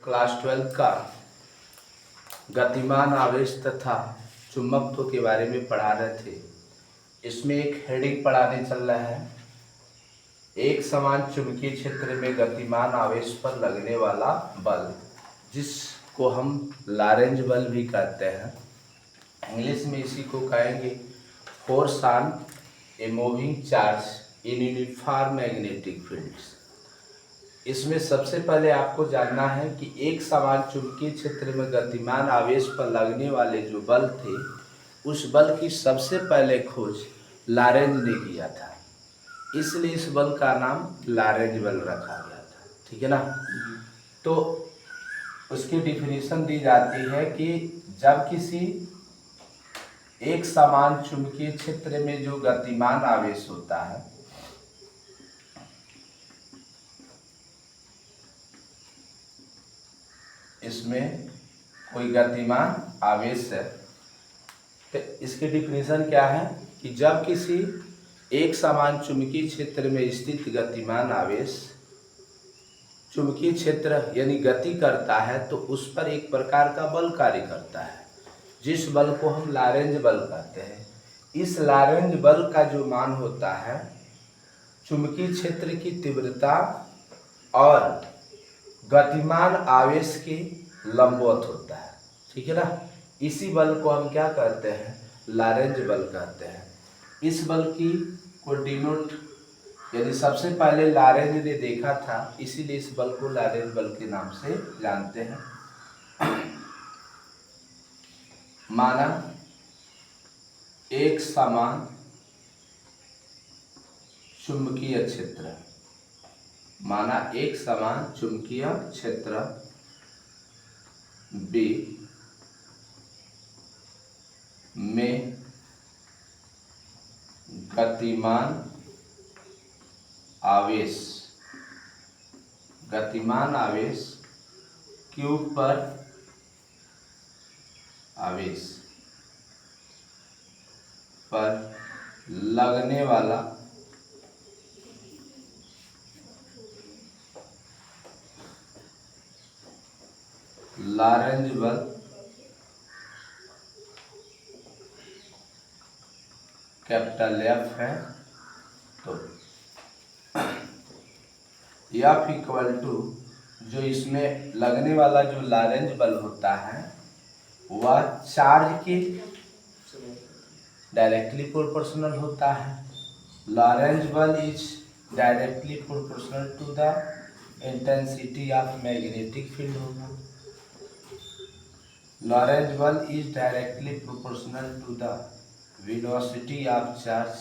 Class 12 का गतिमान आवेश तथा चुंबकत्व के बारे में पढ़ा रहे थे। इसमें एक हेडिंग पढ़ाने चल रहा है, एक समान चुंबकीय क्षेत्र में गतिमान आवेश पर लगने वाला बल, जिसको हम लॉरेंज बल भी कहते हैं। इंग्लिश में इसी को कहेंगे force on a moving charge in uniform magnetic fields. इसमें सबसे पहले आपको जानना है कि एक समान चुंबकीय क्षेत्र में गतिमान आवेश पर लगने वाले जो बल थे, उस बल की सबसे पहले खोज लॉरेंज ने किया था, इसलिए इस बल का नाम लॉरेंज बल रखा गया था। ठीक है ना। तो उसकी डिफिनीशन दी जाती है कि जब किसी एक समान चुंबकीय क्षेत्र में जो गतिमान आवेश होता है, इसमें कोई गतिमान आवेश है, तो इसकी डिफिनीशन क्या है कि जब किसी एक समान चुंबकीय क्षेत्र में स्थित गतिमान आवेश चुंबकीय क्षेत्र यानी गति करता है, तो उस पर एक प्रकार का बल कार्य करता है, जिस बल को हम लॉरेंज बल कहते हैं। इस लॉरेंज बल का जो मान होता है चुंबकीय क्षेत्र की तीव्रता और गतिमान आवेश के लंबवत होता है। ठीक है ना। इसी बल को हम क्या कहते हैं, लॉरेंज बल कहते हैं। इस बल की को डिनोट यानी सबसे पहले लॉरेंज ने देखा था, इसीलिए इस बल को लॉरेंज बल के नाम से जानते हैं। माना एक समान चुंबकीय क्षेत्र, माना एक समान चुंबकीय क्षेत्र B में गतिमान आवेश Q पर लगने वाला लॉरेंज बल कैपिटल F है। तो F इक्वल टू जो इसमें लगने वाला जो लॉरेंज बल होता है वह चार्ज के डायरेक्टली प्रोपोर्शनल होता है। लॉरेंज बल is directly proportional to the intensity of magnetic field होगा। लॉरेंज बल is directly proportional to the velocity of charge.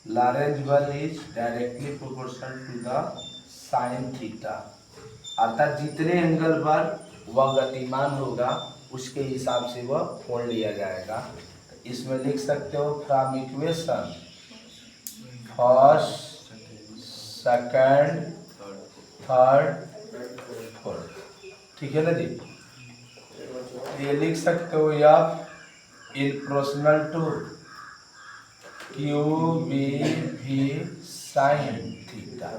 Lorentz बल is directly proportional to the sine theta. अर्थात जितने एंगल पर वह गतिमान होगा उसके हिसाब से वह कोण लिया जाएगा। इसमें लिख सकते हो from equation first, second, third, fourth. ठीक है ना जी। ये लिख सकते हो F in proportional to QBV sine theta.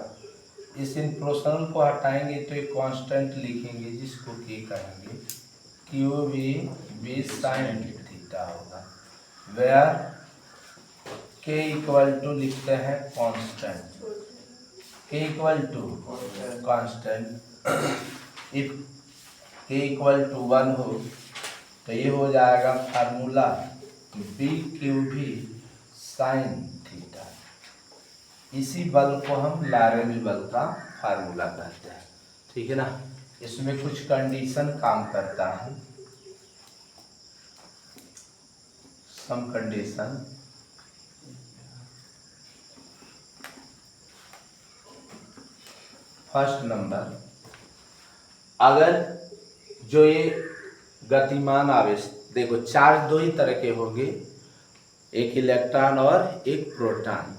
इस इन प्रोपोर्शनल को हटाएंगे तो एक कांस्टेंट लिखेंगे जिसको K कहेंगे, QBV साइन थीटा होगा। वेयर K इक्वल टू लिखते हैं constant, K equal to constant. If K equal to 1 हो तो ये हो जाएगा फार्मूला BQV साइन थीटा। इसी बल को हम लॉरेंज बल का फार्मूला कहते हैं। ठीक है ना। इसमें कुछ कंडीशन काम करता है, सम कंडीशन। फर्स्ट नंबर, अगर जो ये गतिमान आवेश, देखो चार्ज दो ही तरह के होंगे, एक इलेक्ट्रॉन और एक प्रोटॉन।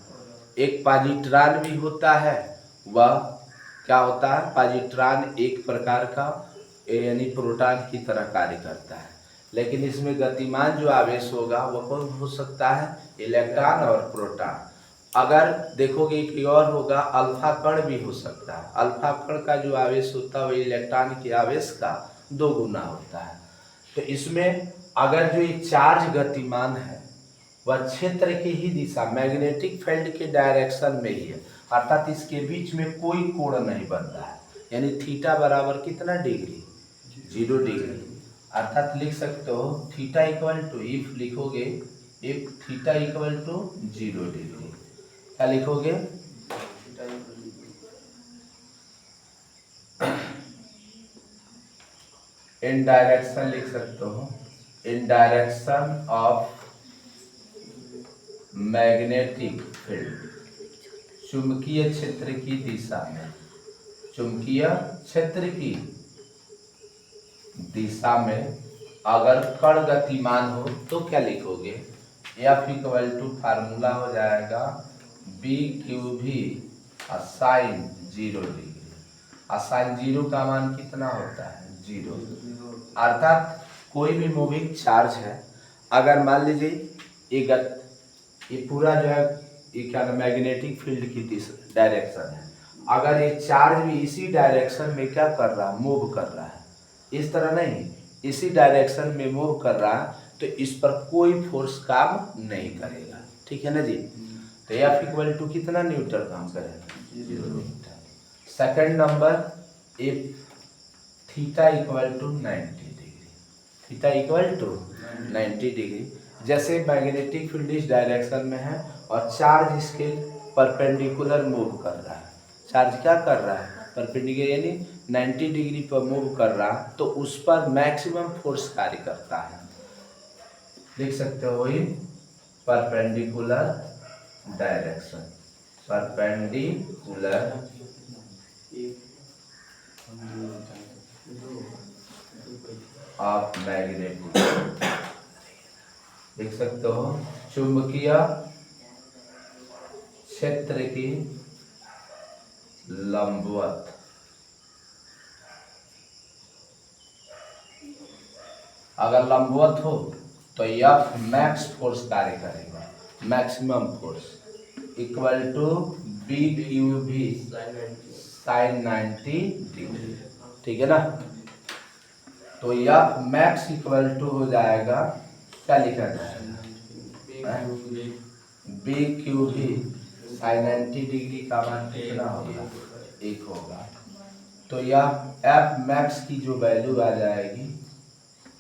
एक पॉजिट्रॉन भी होता है, वह क्या होता है, पॉजिट्रॉन एक प्रकार का यानी प्रोटॉन की तरह कार्य करता है। लेकिन इसमें गतिमान जो आवेश होगा वह कौन हो सकता है, इलेक्ट्रॉन और प्रोटॉन। अगर देखोगे कि और होगा अल्फा कण भी हो सकता है। अल्फा कण का जो आवेश होता है वो इलेक्ट्रॉन के आवेश का 2 गुना होता है। तो इसमें अगर जो ये चार्ज गतिमान है वह क्षेत्र की ही दिशा मैग्नेटिक फील्ड के डायरेक्शन में ही है, अर्थात इसके बीच में कोई कोण नहीं बन रहा है, यानी थीटा बराबर कितना डिग्री, 0 डिग्री। अर्थात लिख सकते हो थीटा इक्वल टू, इफ लिखोगे if theta equal to 0 degree, क्या लिखोगे, इन डायरेक्शन लिख सकते हो, in direction of magnetic field, चुंबकीय क्षेत्र की दिशा में, चुंबकीय क्षेत्र की दिशा में अगर कण गतिमान हो तो क्या लिखोगे, एफ इक्वल टू फार्मूला हो जाएगा B Q V sign 0 degree. Sign 0 का मान कितना होता है, 0। अर्थात कोई भी मूविंग चार्ज है, अगर मान लीजिए ये पूरा जो है ये क्या मैग्नेटिक फील्ड की डायरेक्शन है, अगर ये चार्ज भी इसी डायरेक्शन में क्या कर रहा है, मूव कर रहा है, इस तरह नहीं, इसी डायरेक्शन में मूव कर रहा है, तो इस पर कोई फोर्स काम नहीं करेगा, ठीक है ना जी। तो एफ इक्वल टू कितना न्यूटन काम करेगा, 0 newton. Second number, if theta equal to 90 degree, theta equal to 90 degree, जैसे मैग्नेटिक फील्ड इस डायरेक्शन में है और चार्ज इसके परपेंडिकुलर मूव कर रहा है, चार्ज क्या कर रहा है, परपेंडिकुलर, यानी 90 डिग्री पर मूव कर रहा, तो उस पर मैक्सिमम फोर्स कार्य करता है, लिख सकते हो in perpendicular direction, perpendicular of magnetic, लिख सकते हो चुंबकीय क्षेत्र की लंबवत, अगर लंबवत हो तो एफ मैक्स फोर्स कार्य करेगा, maximum force equal to B Q V sine 90 degree, ठीक है ना। तो एफ मैक्स इक्वल टू हो जाएगा, क्या लिखा जाएगा, B Q V sine 90 degree का मान कितना होगा, 1 होगा। तो यह एफ मैक्स की जो वैल्यू आ जाएगी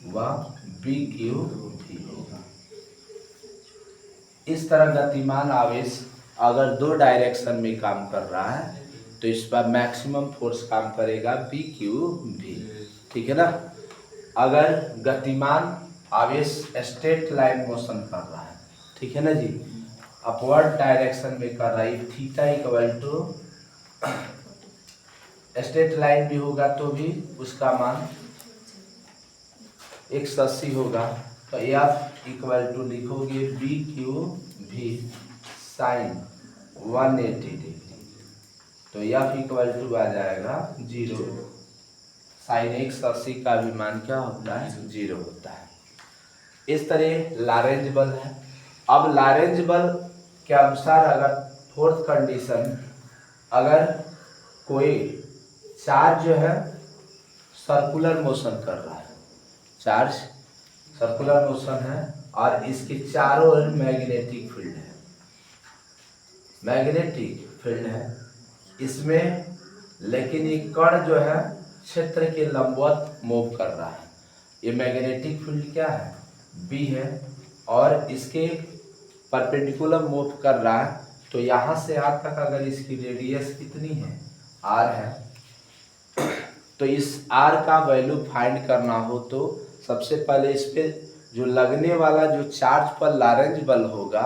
वह बी क्यू भी होगा। इस तरह गतिमान आवेश अगर 2 डायरेक्शन में काम कर रहा है तो इस पर मैक्सिमम फोर्स काम करेगा बी क्यू भी, ठीक है ना। अगर गतिमान आवेश स्ट्रेट लाइन मोशन कर रहा है, ठीक है ना जी, अपवर्ड डायरेक्शन में कर रहा है, theta equal to straight line भी होगा तो भी उसका मान 180 होगा, तो एफ इक्वल टू लिखोगे B Q V sine 180 degree, तो एफ इक्वल टू आ जाएगा 0, साइन 180 का भी मान क्या होता है, 0 होता है। इस तरह लॉरेंज बल है। अब लॉरेंज बल के अनुसार अगर फोर्थ कंडीशन, अगर कोई चार्ज जो है सर्कुलर मोशन कर रहा है, चार्ज सर्कुलर मोशन है और इसके चारों ओर मैग्नेटिक फील्ड है, मैग्नेटिक फील्ड है इसमें, लेकिन ये कण जो है क्षेत्र के लंबवत मूव कर रहा है, ये मैग्नेटिक फील्ड क्या है, बी है, और इसके परपेंडिकुलर मूव कर रहा है, तो यहाँ से आर तक अगर इसकी रेडियस कितनी है, आर है, तो इस आर का वैल्यू फाइंड करना हो तो सबसे पहले इस पे जो लगने वाला जो चार्ज पर लॉरेंज बल होगा,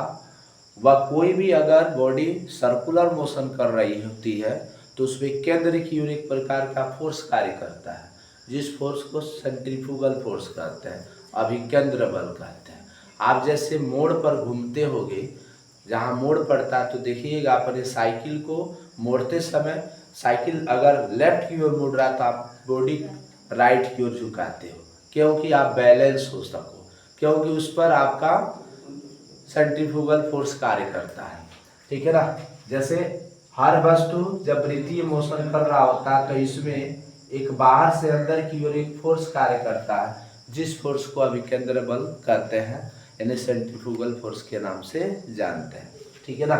वह कोई भी अगर बॉडी सर्कुलर मोशन कर रही होती है तो उसमें केंद्र की ओर एक प्रकार का फोर्स कार्य करता है, जिस फोर्स को सेंट्रीफ्यूगल फोर्स कहते हैं, अभिकेंद्र बल कहते हैं। आप जैसे मोड़ पर घूमते होगे, जहाँ मोड़ पड़ता है तो देखिएगा अपने साइकिल को मोड़ते समय, साइकिल अगर लेफ्ट की ओर मुड़ रहा तो आप बॉडी राइट की ओर झुकाते हो, क्योंकि आप बैलेंस हो सको, क्योंकि उस पर आपका सेंट्रीफ्यूगल फोर्स कार्य करता है। ठीक है ना। जैसे हर वस्तु जब वृत्तीय मोशन कर रहा होता है तो इसमें एक बाहर से अंदर की ओर एक फोर्स कार्य करता है, जिस फोर्स को अभिकेंद्र बल कहते हैं, यानी सेंट्रीफ्यूगल फोर्स के नाम से जानते हैं। ठीक है ना।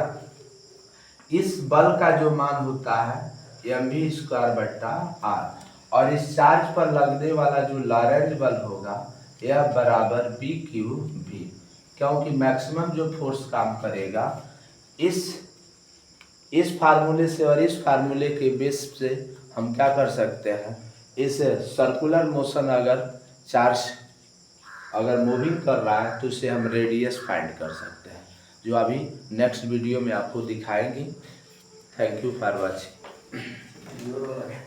इस बल का जो मान होता है mv²/r, और इस चार्ज पर लगने वाला जो लॉरेंट बल होगा यह बराबर BQV, क्योंकि मैक्सिमम जो फोर्स काम करेगा इस फार्मूले से और इस फार्मूले के बेस से हम क्या कर सकते हैं, इस सर्कुलर मोशन अगर मूविंग कर रहा है तो इसे हम रेडियस फाइंड कर सकते हैं, जो अभी नेक्स्ट वीडियो में आपको दिखाएंगे। Thank you for watching.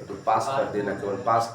तो पास कर देना, केवल पास